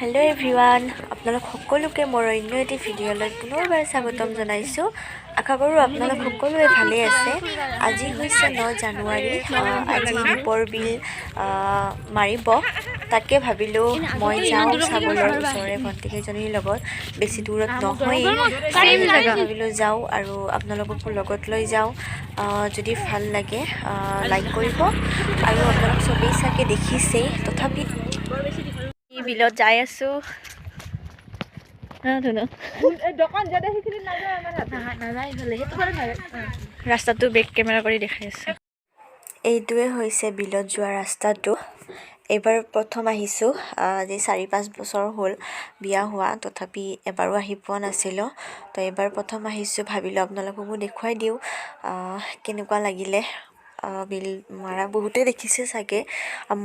Hello everyone আপোনালোক সকলোকে মোৰ অন্য এটি ভিডিঅ'লৈ পুনৰবাৰ স্বাগতম জনাইছোঁ। আশা কৰোঁ আপোনালোক সকলোৱে ভালে আছে। আজি হৈছে 9 জানুৱাৰী। আজি দীপৰ বিল মাৰিব, তাকে ভাবিলোঁ মই যাওঁ চাবলৈ ওচৰৰে ভণ্টিকেইজনীৰ লগত, বেছি দূৰত নহয়েই। ভাবিলোঁ যাওঁ আৰু আপোনালোককো লগত লৈ যাওঁ। যদি ভাল লাগে লাইক কৰিব আৰু আপোনালোক চবেই চাগে দেখিছেই, তথাপি বিলত যাই আছোঁ। ৰাস্তাটো বেক কেমেৰা কৰি দেখাই আছে। এইটোৱে হৈছে বিলত যোৱা ৰাস্তাটো। এইবাৰ প্ৰথম আহিছোঁ। আজি 4-5 বছৰ হ'ল বিয়া হোৱা, তথাপি এবাৰো আহি পোৱা নাছিলোঁ। তো এইবাৰ প্ৰথম আহিছোঁ, ভাবিলোঁ আপোনালোককো দেখুৱাই দিওঁ কেনেকুৱা লাগিলে। বিল মাৰা বহুতেই দেখিছে চাগে,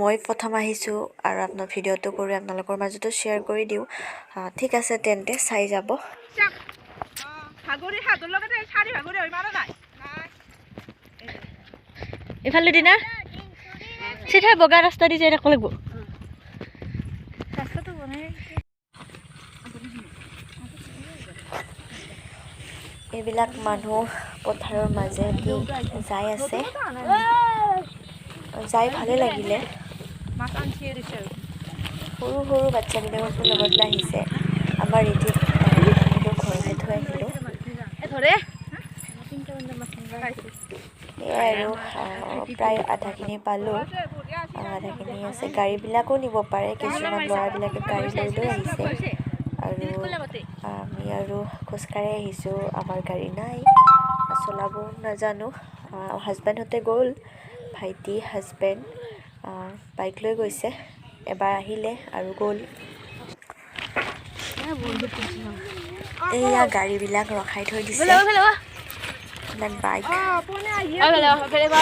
মই প্ৰথম আহিছোঁ আৰু আপোনাৰ ভিডিঅ'টো কৰি আপোনালোকৰ মাজতো শ্বেয়াৰ কৰি দিওঁ। ঠিক আছে তেন্তে চাই যাব। ইফালে দিনা চিধা বগা ৰাস্তা দি যাই ৰাখিব লাগিব। এইবিলাক মানুহ পথাৰৰ মাজেদি যাই আছে, যাই ভালে লাগিলে। সৰু সৰু বাচ্চাবিলাককো লগত লৈ আহিছে। আমাৰ ৰীতিত ঘৰতে থৈ আহিলোঁ। সেয়াই আৰু প্ৰায় আধাখিনি পালোঁ, আধাখিনি আছে। গাড়ীবিলাকো নিব পাৰে, কিছুমান ল'ৰাবিলাকে গাড়ী লৈ লৈ আহিছে আৰু আমি আৰু খোজকাঢ়ি আহিছোঁ। আমাৰ গাড়ী নাই, চলাব নাজানো। হাজবেণ্ডহঁতে গ'ল, ভাইটি হাজবেণ্ড বাইক লৈ গৈছে। এবাৰ আহিলে আৰু গ'ল। এইয়া গাড়ীবিলাক ৰখাই থৈ দিছে, এইবিলাক বাইক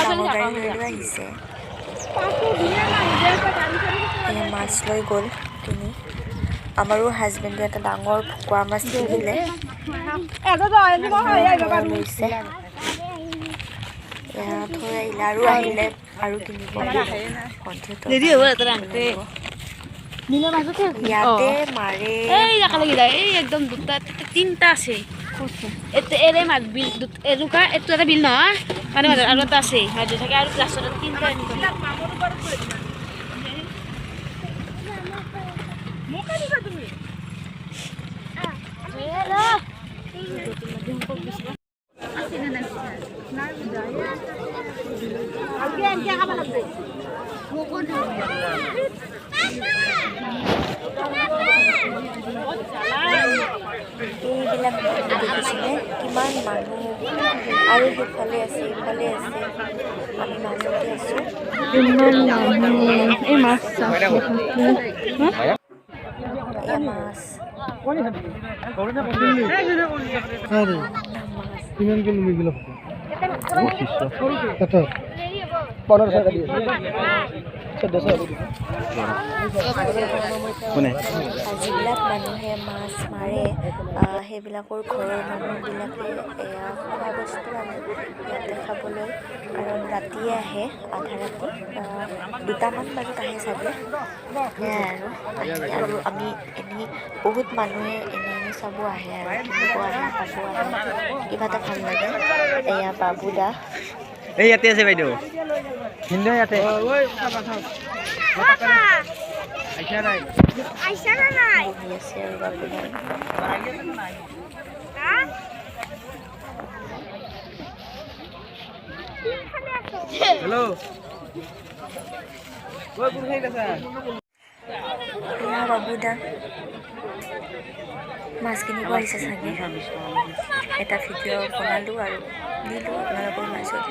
ডাঙৰ গাড়ী লৈ লৈ আহিছে। এয়া মাছ লৈ গ'ল কিনি। আমাৰো হাজবেণ্ডে এটা ডাঙৰ ভকুৱা মাছ কিনিলে, লৈছে। এয়া থৈ আহিলে আৰু আহিলে আৰু কিনিব। ইয়াতে মাৰে একদম দুটা তিনটা আছে। এৰে মাছ বিল এনেকুৱা এইটো এটা বিল নহয়, মানে আৰু এটা আছে মাছ থাকে আৰু লাষ্টত তিনটা এইবিলাক দেখিছিলে কিমান মানুহ, আৰু সেইফালে আছে ইফালে আছে, আমি মাজতে আছোঁ। এই মাছ এয়া মাছ যিবিলাক মানুহে মাছ মাৰে, সেইবিলাকৰ ঘৰৰ মানুহবিলাকে এয়া খোৱা বস্তু আনে ইয়াতে খাবলৈ, কাৰণ ৰাতিয়ে আহে, আধা ৰাতি 2টামান বজাত আহে চাগে। সেয়াই আৰু আমি এনেই বহুত মানুহে এনে চাব আহে আৰু কিনিব আহে, খাব আহে, কিবা এটা ভাল লাগে। এয়া বাবু দা এই ইয়াতে আছে বাইদেউ, হিন্দু ইয়াতে বহি আছে আৰু বাবু দা। হেল্ল' এয়া বাবু দা মাছ কিনিব আহিছে চাগে। এটা ভিডিঅ' বনালোঁ আৰু দিলোঁ আপোনালোকৰ মাজত।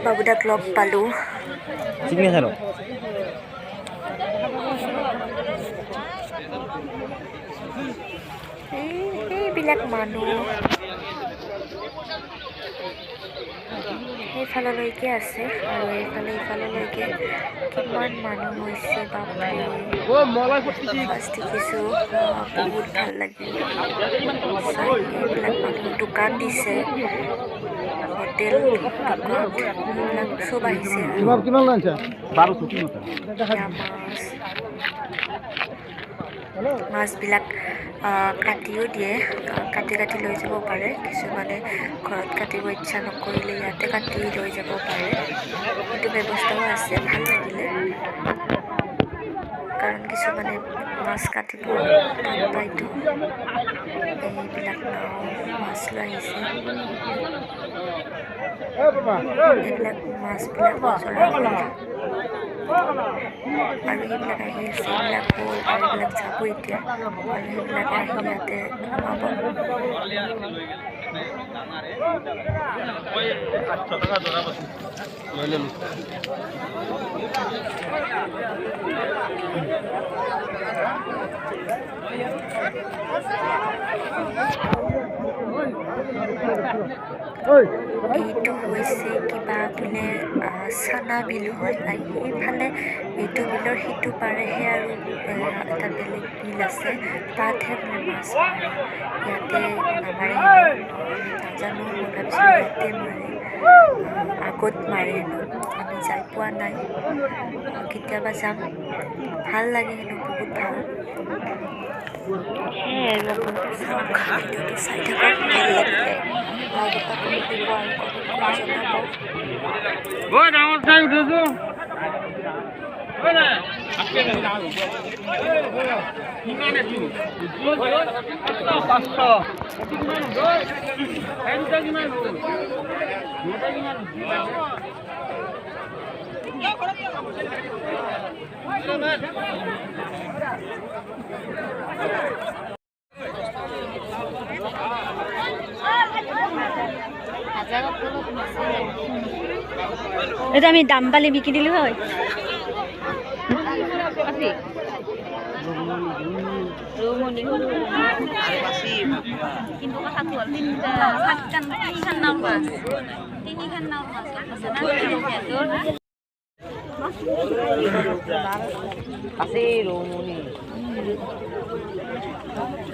বাবু দাক লগ পালোঁ। এইবিলাক মানুহ সেইফাললৈকে আছে আৰু ইফাললৈকে কিমান মানুহ হৈছে বাপৰে। ফাৰ্ষ্ট দেখিছোঁ, বহুত ভাল লাগিল। এইবিলাক মানুহ দোকান দিছে, হোটেল দোকান এইবিলাক চব আহিছে। মাছ মাছবিলাক কাটিও দিয়ে, কাটি লৈ যাব পাৰে। কিছুমানে ঘৰত কাটিব ইচ্ছা নকৰিলে ইয়াতে কাটি লৈ যাব পাৰে, সেইটো ব্যৱস্থাও আছে। ভাল লাগিলে, কাৰণ কিছুমানে মাছ কাটিব টান পায়তো। এইবিলাক নাও মাছ লৈ আহিছে, এইবিলাক মাছবিলাক বজৰা হ'ল আৰু সেইবিলাক আহি আছে, এইবিলাক হ'ল আৰু এইবিলাক যাব এতিয়া, আৰু সেইবিলাক আহি ইয়াতে সোমাব। এইটো হৈছে কিবা বোলে চানা বিল হয়, এইফালে এইটো বিলৰ সিটো পাৰেহে আৰু এটা বেলেগ বিল আছে, তাতহে বোলে মাছ মাৰে। ইয়াতে নামাৰে নাজানো, মই ভাবিছিলোঁ ইয়াতে মাৰে, আগত মাৰে হেনো। আমি যাই পোৱা নাই, কেতিয়াবা যাম। ভাল লাগে হেনো, বহুত ভাল। সেয়াই আৰু আপোনালোকে চাওক, ভিডিঅ'টো চাই থাকক, ভাল লাগিলে লাইক এটা কৰি দিব আৰু কমেণ্ট কৰি জনাব। এটা আমি দাম পালে বিকি দিলো হয়। কিন্তু কথাটো হ'ল তিনিখান নাও মাছ, তিনিখান নাও মাছ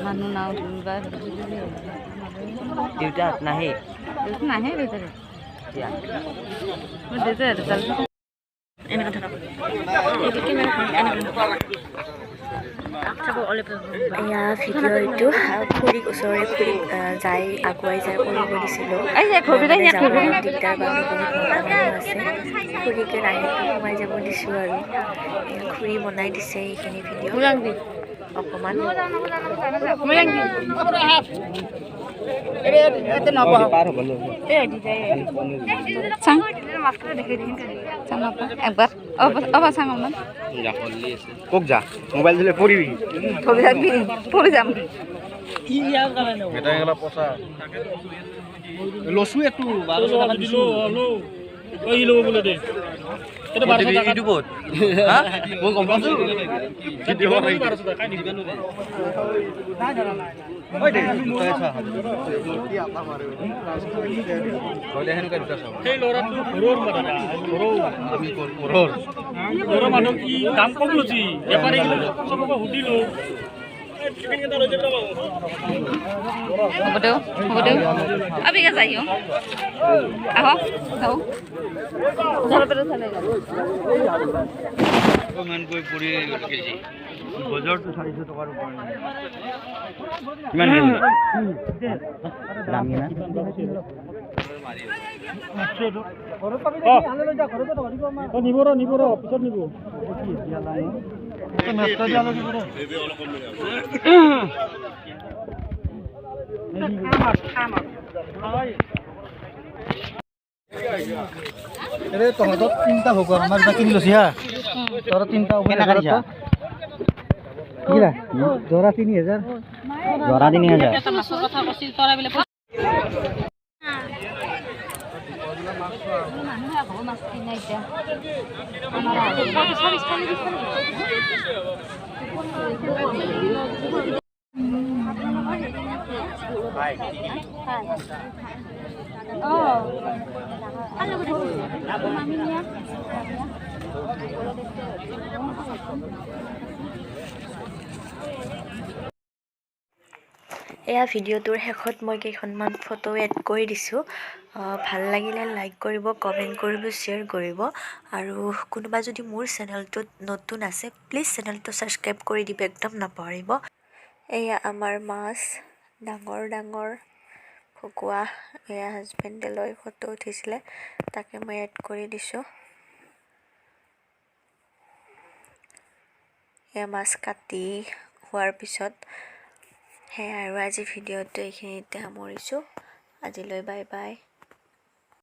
মানুহ নাও দেউতা নাহে নাহে ভিতরে এয়া ভিডিঅ' এইটো খুৰীক ওচৰৰে খুৰীক যাই আগুৱাই যাই কৰিব দিছিলোঁ। দিগদাৰ বা বহুত মতা মানুহ আছে, খুৰীকে ৰাইহেতু সোমাই যাব দিছোঁ আৰু খুৰী বনাই দিছে এইখিনি ভিডিঅ' অকণমান। একবার চাং কক যা মোবাইল দিলে পড়িবি পড়ে যাম। লসু একটু 1200 টাকা দিলো ওই লব বলে দে এটা 1200 টাকা ইউটিউবত হ্যাঁ মই গম পাছো ভিডিও হয় 1200 টাকা দিবা নো ওই দে পয়সা কি আপা মারে কইলে হেন কা দুটা সব সেই লৰাটো ঘৰৰ মাৰা ঘৰৰ আমি ঘৰৰ মানুহ কি দাম কম লছি বেপাৰী সবকে হুদিলো হ'ব দিও আবিকে যাইও আহ যাও মান কই পৰি কেজি বজাৰটো 400 টকাৰ ওপৰ কিমান দাম না নিব পিছত নিব তহঁতক 3টা ভোগ আমাৰ কিনি লৈছি হা তোৰ 3টা জোৰা 3000 জোৰা 3000 এটা মাছৰ কথা কৈছিল তোৰা বিলে মানুহে ঘৰ মাছ কিনা এতিয়া আমাৰ সাৰিস পানি দিছে এয়া ভিডিঅ'টোৰ শেষত মই কেইখনমান ফটো এড কৰি দিছোঁ। ভাল লাগিলে লাইক কৰিব, কমেণ্ট কৰিব, শ্বেয়াৰ কৰিব আৰু কোনোবা যদি মোৰ চেনেলটোত নতুন আছে প্লিজ চেনেলটো ছাবস্ক্ৰাইব কৰি দিব, একদম নাপাহৰিব। এয়া আমাৰ মাছ, ডাঙৰ ডাঙৰ ভকুৱা। এয়া হাজবেণ্ডে লৈ ফটো উঠিছিলে, তাকে মই এড কৰি দিছোঁ। এয়া মাছ কাটি হোৱাৰ পিছত সেয়াই আৰু আজি ভিডিঅ'টো এইখিনিতে সামৰিছোঁ। আজিলৈ বাই বাই।